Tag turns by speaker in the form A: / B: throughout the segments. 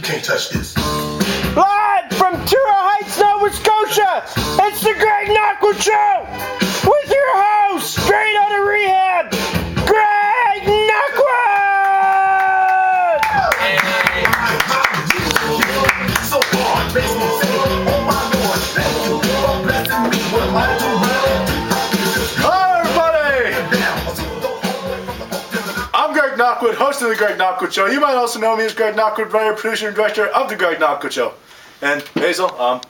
A: You can't touch this.
B: Live from Truro Heights, Nova Scotia, it's the Greg Knockwood Show with your host, straight out of rehab, Greg Knockwood!
A: So hard, makes me say, oh my Lord, thank you for blessing me with my
C: Hello everybody! I'm Greg Knockwood, host of the Greg Knockwood Show. You might also know me as Greg Knockwood, writer, producer, and director of the Greg Knockwood Show. And Hazel,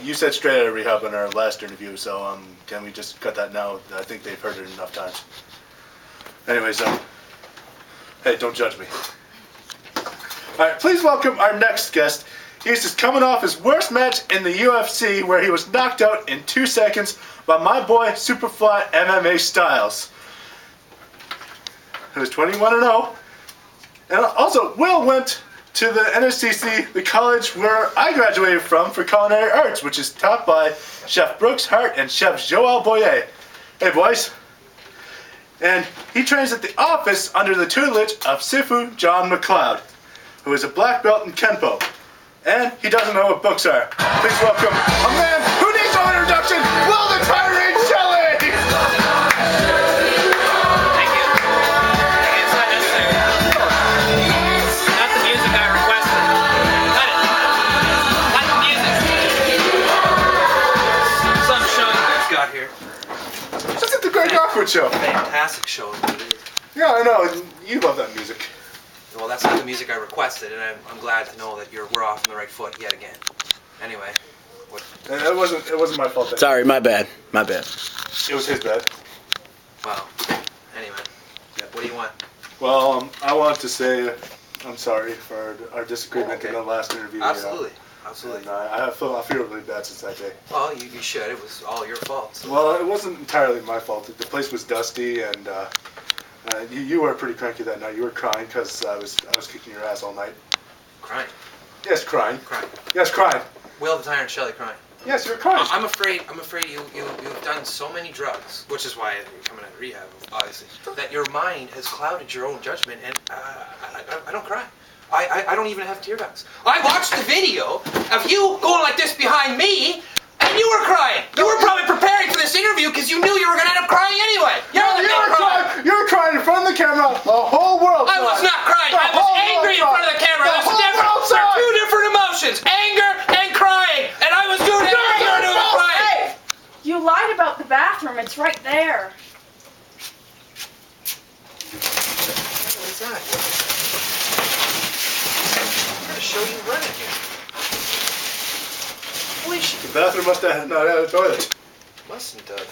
C: you said straight out of rehab in our last interview, so can we just cut that now? I think they've heard it enough times. Anyways, hey, don't judge me. Alright, please welcome our next guest. He's just coming off his worst match in the UFC, where he was knocked out in 2 seconds by my boy Superfly MMA Styles, who is 21-0. And also, Will went to the NSCC, the college where I graduated from, for culinary arts, which is taught by Chef Brooks Hart and Chef Joel Boyer. Hey boys. And he trains at the office under the tutelage of Sifu John McLeod, who is a black belt in Kenpo. And he doesn't know what books are. Please welcome a man who needs no introduction, Will the Tyrant Shelley!
D: Thank you. It's not necessary. Not the music I requested. Cut it. Like the music. Some show you guys got here.
C: This is the Greg Knockwood Show.
D: Fantastic show.
C: Yeah, I know. You love that music.
D: Well, that's not the music I requested, and I'm glad to know that we're off on the right foot yet again. Anyway, what?
C: It wasn't my fault.
B: Sorry, my bad. My bad.
C: It was his bad.
D: Wow. Anyway, what do you want?
C: Well, I want to say I'm sorry for our disagreement in the last interview.
D: Absolutely. Absolutely.
C: And I feel really bad since that day.
D: Well, you should. It was all your fault. So.
C: Well, it wasn't entirely my fault. The place was dusty, and you were pretty cranky that night. You were crying because I was kicking your ass all night.
D: Crying.
C: Yes, crying.
D: Crying.
C: Yes, crying.
D: Will the Tyrant Shelley crying.
C: Yes, you're crying.
D: I'm afraid you've done so many drugs, which is why you're coming out of rehab, obviously, that your mind has clouded your own judgment, and I don't cry. I don't even have tear ducts. I watched the video of you going like this behind me, and you were crying. You were probably preparing for this interview because you knew you were going to end up crying anyway.
C: You were crying in front of the camera. The whole world.
D: I was not crying. I was angry in front of the camera. That's different. They're two different emotions: anger and crying. And I was doing everything you were doing was crying.
E: Hey, you lied about the bathroom. It's right there.
D: What is that? I'm going to show you running here. Holy shit.
C: The bathroom must have not had a toilet.
D: Mustn't have.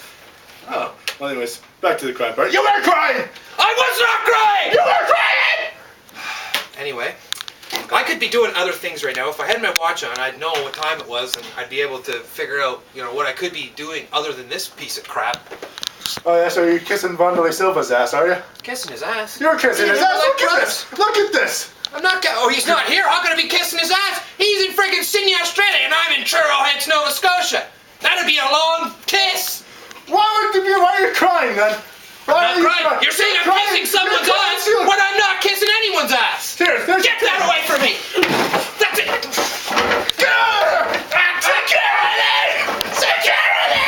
C: Oh. Well, anyways, back to the crying part. You were crying!
D: I was not crying!
C: You were crying!
D: Anyway, I could be doing other things right now. If I had my watch on, I'd know what time it was, and I'd be able to figure out, what I could be doing other than this piece of crap.
C: Oh yeah, so you're kissing Wanderlei Silva's ass, are you?
D: Kissing his ass.
C: You're kissing his ass. Look at this! Look at this!
D: I'm not. Oh, he's not here. How could I be kissing his ass? He's in friggin' Sydney, Australia, and I'm in Truro Heights, Nova Scotia. That'd be a long kiss.
C: Why are you crying then?
D: I'm not crying. You're saying I'm kissing someone's ass when I'm not kissing anyone's ass.
C: Here,
D: Get that away from me. That's it. Security!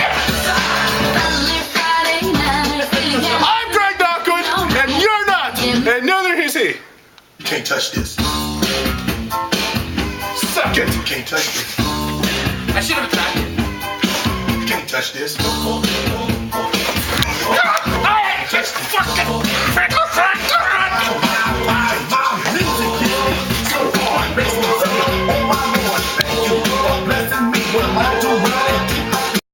C: I'm Greg Knockwood, and you're not, and neither is he.
A: You can't touch this.
C: Suck it.
A: You can't touch this.
D: I should have attacked you.
A: You can't touch this.